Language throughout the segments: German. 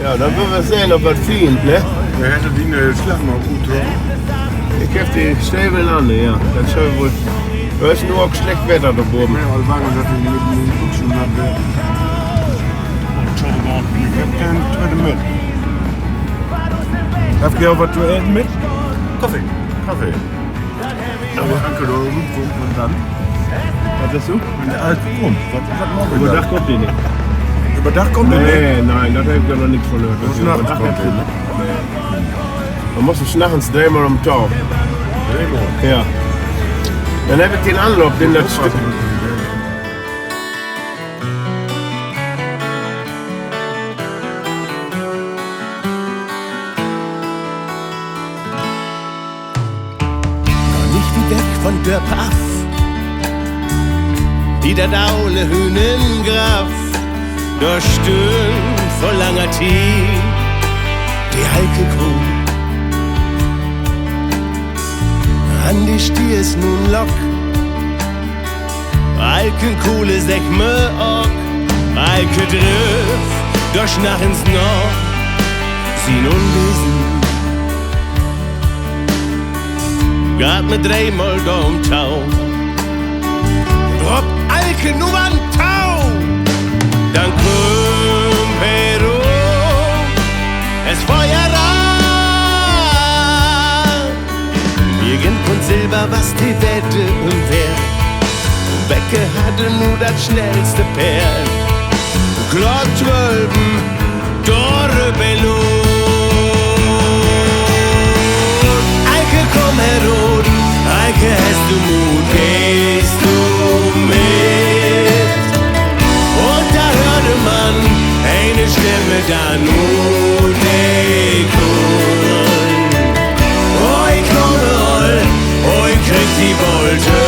Ja, dann werden wir sehen, ob das fliegt, ne? We hebben die slag maar goed hoor. Ich heb die Stäbel an, ja. Das soll wohl. Da ist nur auch schlecht Wetter da oben. Maar al waren dat we niet goed naar de. Ik heb geen tweede met. Heb je al wat te eten met? Koffie. Kaffee. Aber Anke da rumkommt und dann. Was ist so? Wenn der Alte kommt, was morgen Über Dach kommt die nicht. Über Dach kommt er nicht? Nee, nein, das habe ich noch nichts von gehört. Das ist nachts kommt er, ne? Man muss es nachts dreimal am Tag. Ja. Dann habe ich den Anlauf, den das Stück. Nicht wie weg von der Paff, wie der Daule Hünengraf, da stöhnt vor langer Tid die Heike Kuh. An die Stiers nun lock, Alken Kuhle sech me ock, Alke driff, durch nach ins Nord, sie nun wissen. Gaat me dreimal da um Tau. Ob Alke nur an Tau, dann kommt Peru, es Feuer an. Irgend und Silber, was die Wette und wer. Becke hatte nur das schnellste Pferd. Glock 12, Dore Bello. Komm herod, Eike, hast du Mut, gehst du mit? Und da hörte man eine Stimme da nur Oi, komme all, oi, krieg die Wolte,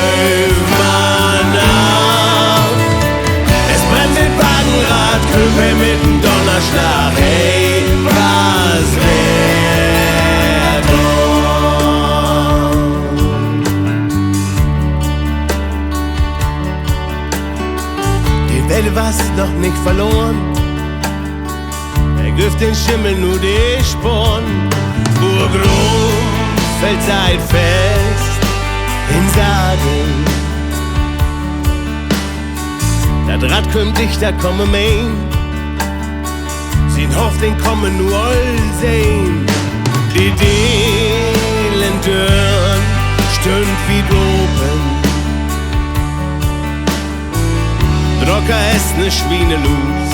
Mann ab. Es brennt mit Wagenrad, Köpe mit dem Donnerschlag, hey, was wär doch? Welt was noch nicht verloren. Er gibt den Schimmel nur die Sporn. Burgrum fällt seit fest in Sagen. Das Rad kommt dichter, komme mein. Sie hofft, den kommen nur all sehen. Die Dielen stöhnt wie Dopen. Drocker ist ne Schweine los.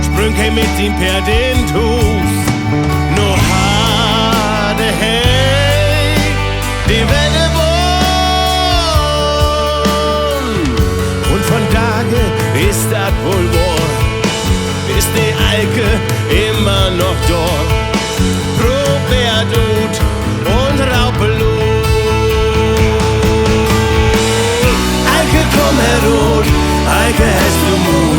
Sprung he mit ihm per den Tus. No hade hey, die Welle wohn. Und von Tage ist das wohl wahr. Ist die Alke immer noch dort. Probert und Raupelut. Komm herod, Eike, hast du Mut?